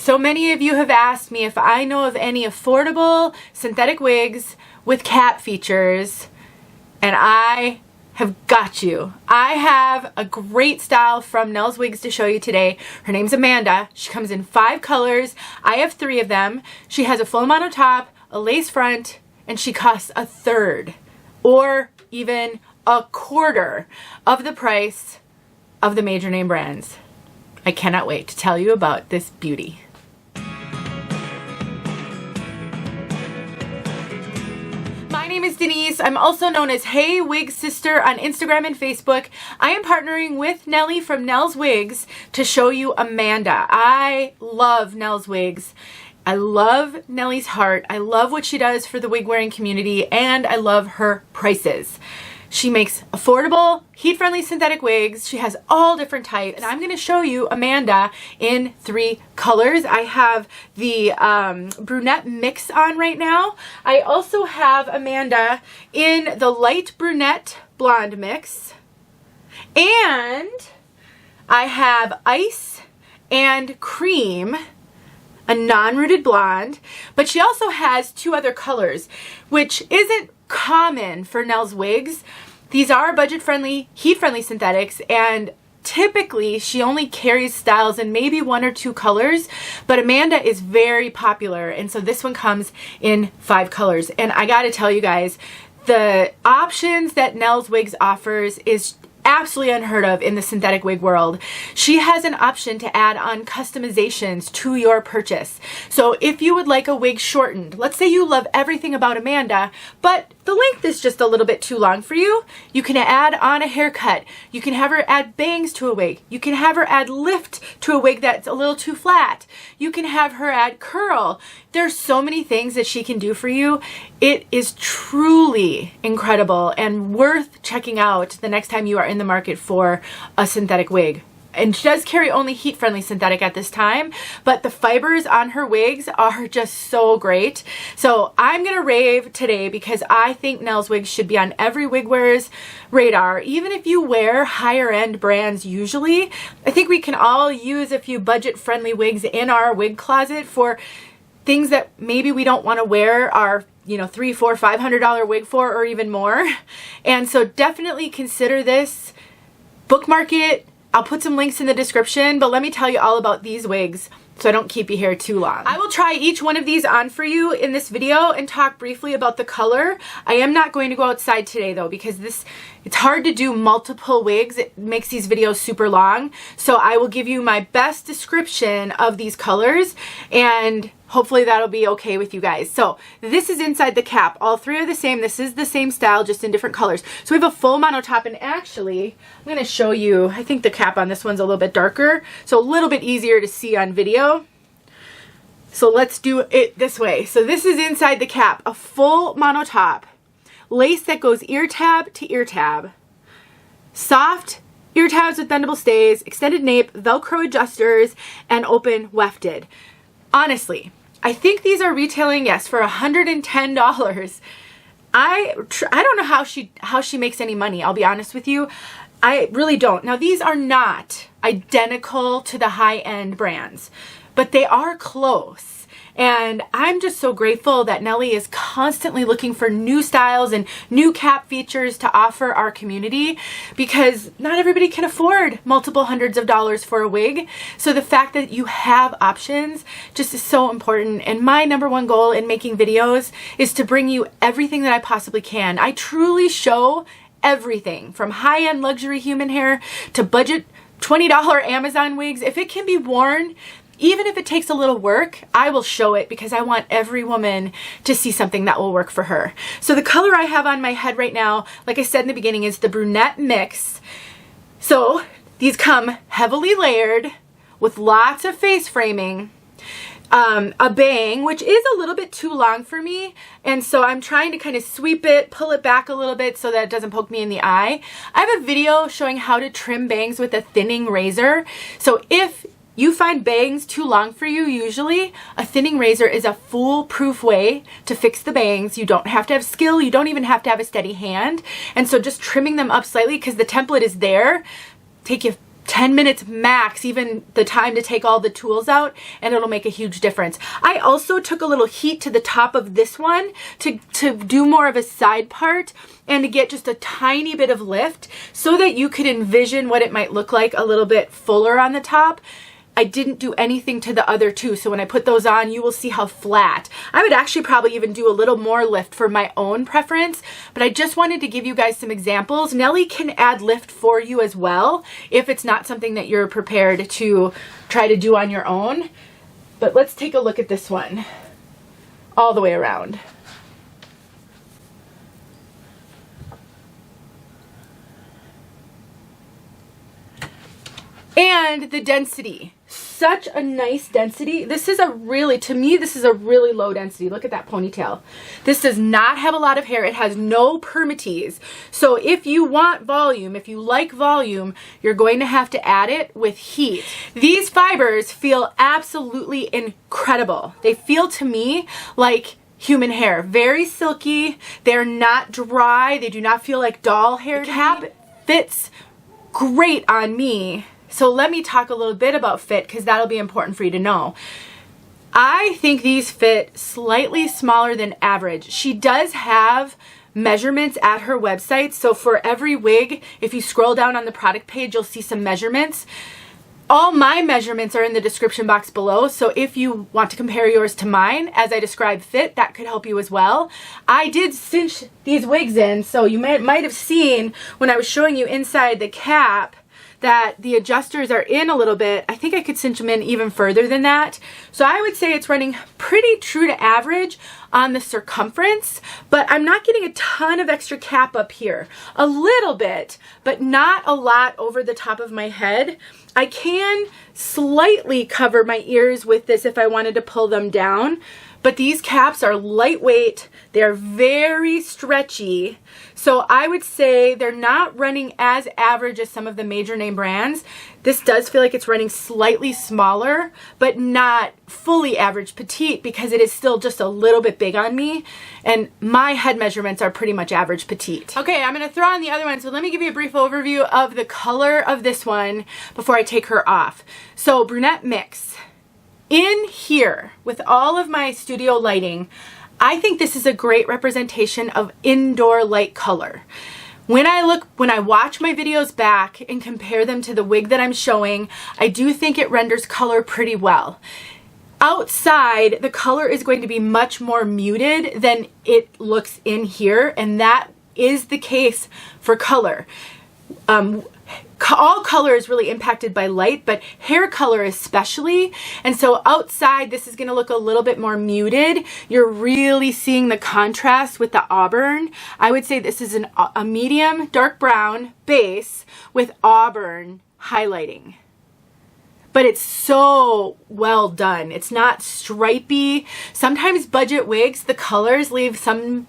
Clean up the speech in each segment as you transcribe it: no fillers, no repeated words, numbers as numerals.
So many of you have asked me if I know of any affordable synthetic wigs with cap features, and I have got you. I have a great style from Nell's Wigs to show you today. Her name's Amanda. She comes in 5 colors. I have 3 of them. She has a full mono top, a lace front, and she costs 1/3 or even 1/4 of the price of the major name brands. I cannot wait to tell you about this beauty. My name is Denise. I'm also known as heywigsister on Instagram and Facebook. I am partnering with Nellie from Nell's Wigs to show you Amanda. I love Nell's Wigs. I love Nellie's heart. I love what she does for the wig wearing community, and I love her prices. She makes affordable, heat-friendly synthetic wigs. She has all different types, and I'm going to show you Amanda in 3 colors. I have the brunette mix on right now. I also have Amanda in the light brunette blonde mix, and I have ice and cream, a non-rooted blonde, but she also has 2 other colors, which isn't common for Nell's Wigs. These are budget-friendly, heat-friendly synthetics, and typically she only carries styles in maybe 1 or 2 colors, but Amanda is very popular, and so this one comes in 5 colors. And I gotta tell you guys, the options that Nell's Wigs offers is absolutely unheard of in the synthetic wig world. She has an option to add on customizations to your purchase. So if you would like a wig shortened, let's say you love everything about Amanda, but the length is just a little bit too long for you, you can add on a haircut. You can have her add bangs to a wig. You can have her add lift to a wig that's a little too flat. You can have her add curl. There's so many things that she can do for you. It is truly incredible and worth checking out the next time you are in the market for a synthetic wig. And she does carry only heat-friendly synthetic at this time, but the fibers on her wigs are just so great. So I'm gonna rave today because I think Nell's Wigs should be on every wig wearer's radar. Even if you wear higher-end brands usually, I think we can all use a few budget-friendly wigs in our wig closet for things that maybe we don't want to wear our $300, $400, $500 wig for, or even more. And so definitely consider this, bookmark it. I'll put some links in the description, but let me tell you all about these wigs so I don't keep you here too long. I will try each one of these on for you in this video and talk briefly about the color. I am not going to go outside today though, because it's hard to do multiple wigs. It makes these videos super long. So I will give you my best description of these colors, and hopefully that'll be okay with you guys. So this is inside the cap. All 3 are the same. This is the same style, just in different colors. So we have a full mono top, and actually, I'm gonna show you, I think the cap on this one's a little bit darker, so a little bit easier to see on video. So let's do it this way. So this is inside the cap, a full mono top, lace that goes ear tab to ear tab, soft ear tabs with bendable stays, extended nape, Velcro adjusters, and open wefted. Honestly, I think these are retailing, yes, for $110. I don't know how she makes any money, I'll be honest with you. I really don't. Now, these are not identical to the high-end brands, but they are close. And I'm just so grateful that Nellie is constantly looking for new styles and new cap features to offer our community, because not everybody can afford multiple hundreds of dollars for a wig. So the fact that you have options just is so important. And my #1 goal in making videos is to bring you everything that I possibly can. I truly show everything from high-end luxury human hair to budget $20 Amazon wigs. If it can be worn, even if it takes a little work, I will show it, because I want every woman to see something that will work for her. So the color I have on my head right now, like I said in the beginning, is the brunette mix. So these come heavily layered with lots of face framing, a bang, which is a little bit too long for me, and so I'm trying to kind of sweep it, pull it back a little bit so that it doesn't poke me in the eye. I have a video showing how to trim bangs with a thinning razor. So if you find bangs too long for you, usually a thinning razor is a foolproof way to fix the bangs. You don't have to have skill. You don't even have to have a steady hand. And so just trimming them up slightly, because the template is there, take you 10 minutes max, even the time to take all the tools out, and it'll make a huge difference. I also took a little heat to the top of this one to do more of a side part and to get just a tiny bit of lift so that you could envision what it might look like a little bit fuller on the top. I didn't do anything to the other two, so when I put those on, you will see how flat. I would actually probably even do a little more lift for my own preference, but I just wanted to give you guys some examples. Nelly can add lift for you as well if it's not something that you're prepared to try to do on your own. But let's take a look at this one all the way around. And the density, such a nice density. This is a really, to me, this is a really low density. Look at that ponytail. This does not have a lot of hair. It has no permatease. So if you want volume, if you like volume, you're going to have to add it with heat. These fibers feel absolutely incredible. They feel to me like human hair, very silky. They're not dry. They do not feel like doll hair. The cap fits great on me. So let me talk a little bit about fit, because that'll be important for you to know. I think these fit slightly smaller than average. She does have measurements at her website. So for every wig, if you scroll down on the product page, you'll see some measurements. All my measurements are in the description box below. So if you want to compare yours to mine, as I describe fit, that could help you as well. I did cinch these wigs in, so you might have seen when I was showing you inside the cap that the adjusters are in a little bit. I think I could cinch them in even further than that. So I would say it's running pretty true to average on the circumference, but I'm not getting a ton of extra cap up here. A little bit, but not a lot over the top of my head. I can slightly cover my ears with this if I wanted to pull them down, but these caps are lightweight. They're very stretchy. So I would say they're not running as average as some of the major name brands. This does feel like it's running slightly smaller, but not fully average petite, because it is still just a little bit big on me. And my head measurements are pretty much average petite. Okay, I'm gonna throw on the other one. So let me give you a brief overview of the color of this one before I take her off. So Brunette Mix. In here, with all of my studio lighting, I think this is a great representation of indoor light color. When I watch my videos back and compare them to the wig that I'm showing, I do think it renders color pretty well. Outside, the color is going to be much more muted than it looks in here, and that is the case for color. All color is really impacted by light, but hair color especially. And so outside, this is going to look a little bit more muted. You're really seeing the contrast with the auburn. I would say this is a medium dark brown base with auburn highlighting. But it's so well done. It's not stripy. Sometimes budget wigs, the colors leave something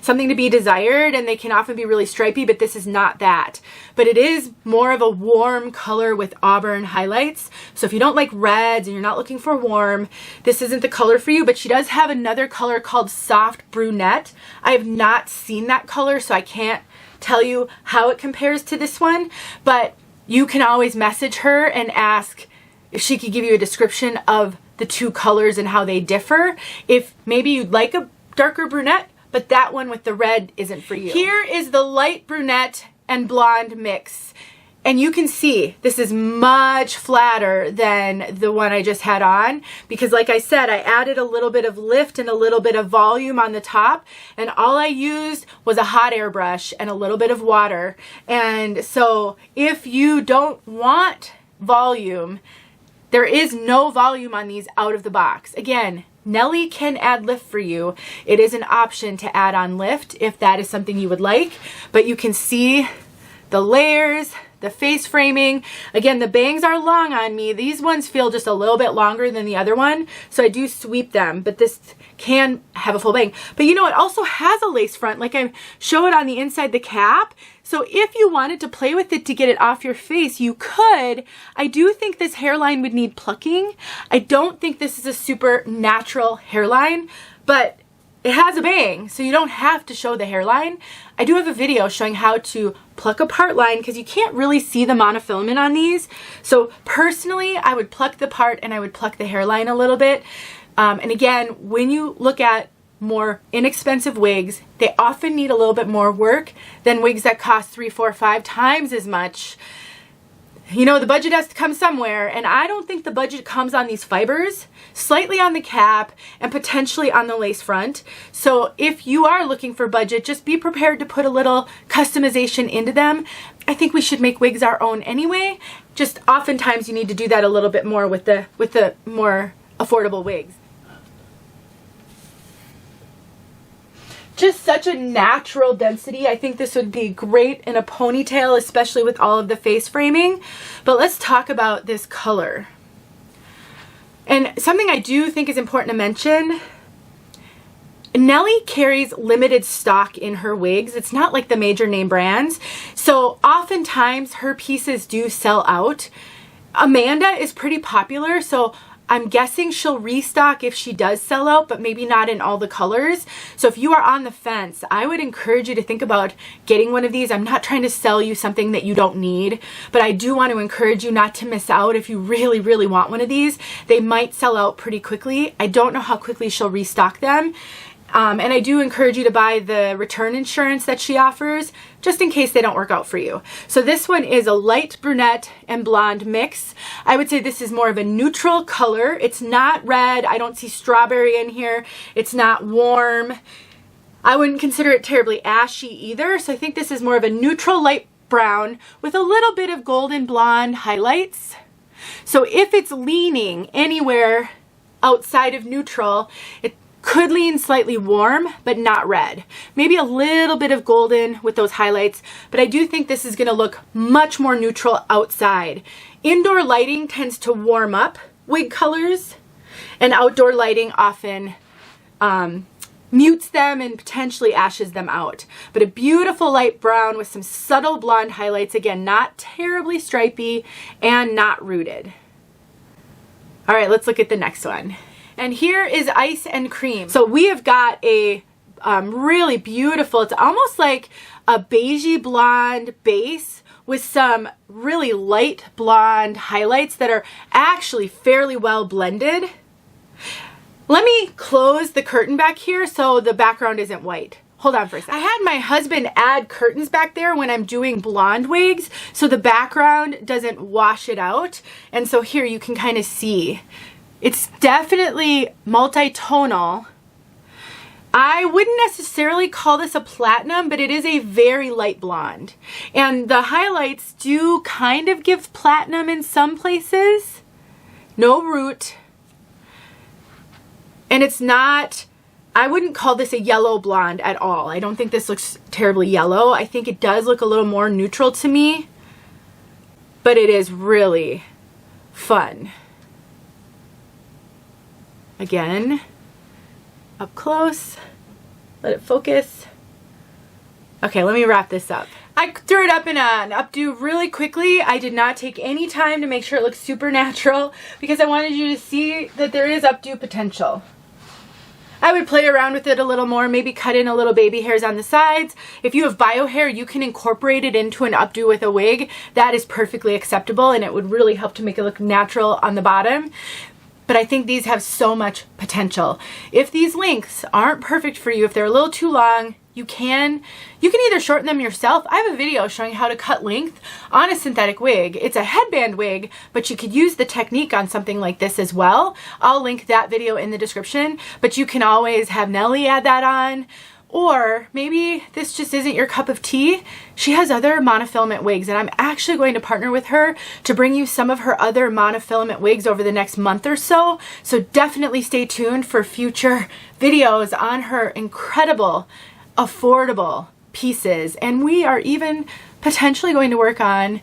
to be desired, and they can often be really stripy, but this is not that. But it is more of a warm color with auburn highlights. So if you don't like reds and you're not looking for warm, this isn't the color for you. But she does have another color called Soft Brunette. I have not seen that color, so I can't tell you how it compares to this one, but you can always message her and ask if she could give you a description of the two colors and how they differ. If maybe you'd like a darker brunette, but that one with the red isn't for you. Here is the light brunette and blonde mix. And you can see this is much flatter than the one I just had on, because like I said, I added a little bit of lift and a little bit of volume on the top, and all I used was a hot air brush and a little bit of water. And so if you don't want volume, there is no volume on these out of the box. Again, Nelly can add lift for you. It is an option to add on lift if that is something you would like, but you can see the layers, the face framing. Again, the bangs are long on me. These ones feel just a little bit longer than the other one, so I do sweep them, but this can have a full bang. But you know, it also has a lace front, like I show it on the inside the cap. So if you wanted to play with it to get it off your face, you could. I do think this hairline would need plucking. I don't think this is a super natural hairline, but it has a bang, so you don't have to show the hairline. I do have a video showing how to pluck a part line because you can't really see the monofilament on these. So personally, I would pluck the part and I would pluck the hairline a little bit. And again, when you look at more inexpensive wigs, they often need a little bit more work than wigs that cost 3, 4, 5 times as much. You know, the budget has to come somewhere, and I don't think the budget comes on these fibers, slightly on the cap and potentially on the lace front. So if you are looking for budget, just be prepared to put a little customization into them. I think we should make wigs our own anyway. Just oftentimes you need to do that a little bit more with the more affordable wigs. Just such a natural density. I think this would be great in a ponytail, especially with all of the face framing. But let's talk about this color. And something I do think is important to mention, Nelly carries limited stock in her wigs. It's not like the major name brands. So oftentimes her pieces do sell out. Amanda is pretty popular, so I'm guessing she'll restock if she does sell out, but maybe not in all the colors. So if you are on the fence, I would encourage you to think about getting one of these. I'm not trying to sell you something that you don't need, but I do want to encourage you not to miss out if you really, really want one of these. They might sell out pretty quickly. I don't know how quickly she'll restock them. And I do encourage you to buy the return insurance that she offers, just in case they don't work out for you. So this one is a light brunette and blonde mix. I would say this is more of a neutral color. It's not red. I don't see strawberry in here. It's not warm. I wouldn't consider it terribly ashy either. So I think this is more of a neutral light brown with a little bit of golden blonde highlights. So if it's leaning anywhere outside of neutral, it could lean slightly warm, but not red. Maybe a little bit of golden with those highlights, but I do think this is gonna look much more neutral outside. Indoor lighting tends to warm up wig colors, and outdoor lighting often mutes them and potentially ashes them out. But a beautiful light brown with some subtle blonde highlights, again, not terribly stripy and not rooted. All right, let's look at the next one. And here is Ice and Cream. So we have got a really beautiful, it's almost like a beigey blonde base with some really light blonde highlights that are actually fairly well blended. Let me close the curtain back here so the background isn't white. Hold on for a second. I had my husband add curtains back there when I'm doing blonde wigs so the background doesn't wash it out. And so here you can kind of see. It's definitely multi-tonal. I wouldn't necessarily call this a platinum, but it is a very light blonde. And the highlights do kind of give platinum in some places. No root. And it's not, I wouldn't call this a yellow blonde at all. I don't think this looks terribly yellow. I think it does look a little more neutral to me, but it is really fun. Again, up close, let it focus. Okay, let me wrap this up. I threw it up in an updo really quickly. I did not take any time to make sure it looks super natural because I wanted you to see that there is updo potential. I would play around with it a little more, maybe cut in a little baby hairs on the sides. If you have bio hair, you can incorporate it into an updo with a wig. That is perfectly acceptable and it would really help to make it look natural on the bottom. But I think these have so much potential. If these lengths aren't perfect for you, if they're a little too long, you can either shorten them yourself. I have a video showing how to cut length on a synthetic wig. It's a headband wig, but you could use the technique on something like this as well. I'll link that video in the description, but you can always have Nelly add that on. Or maybe this just isn't your cup of tea. She has other monofilament wigs and I'm actually going to partner with her to bring you some of her other monofilament wigs over the next month or so. So definitely stay tuned for future videos on her incredible, affordable pieces. And we are even potentially going to work on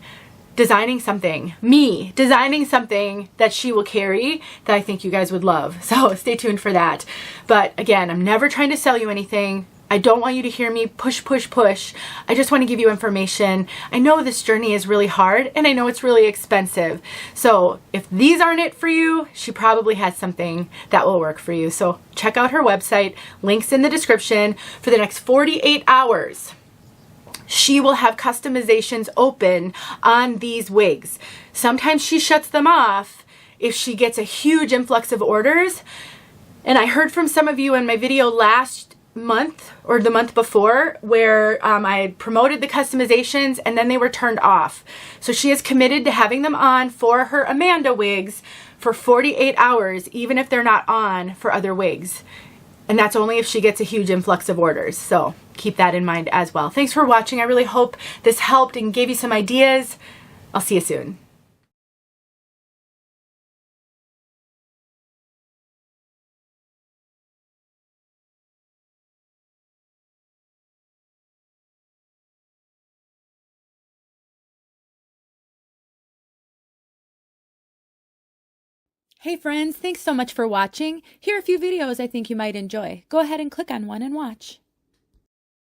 designing something that she will carry that I think you guys would love. So stay tuned for that. But again, I'm never trying to sell you anything. I don't want you to hear me push, push, push. I just want to give you information. I know this journey is really hard and I know it's really expensive. So if these aren't it for you, she probably has something that will work for you. So check out her website, links in the description. For the next 48 hours, she will have customizations open on these wigs. Sometimes she shuts them off if she gets a huge influx of orders. And I heard from some of you in my video last month or the month before where I promoted the customizations and then they were turned off. So she is committed to having them on for her Amanda wigs for 48 hours, even if they're not on for other wigs. And that's only if she gets a huge influx of orders. So keep that in mind as well. Thanks for watching. I really hope this helped and gave you some ideas. I'll see you soon. Hey friends, thanks so much for watching. Here are a few videos I think you might enjoy. Go ahead and click on one and watch.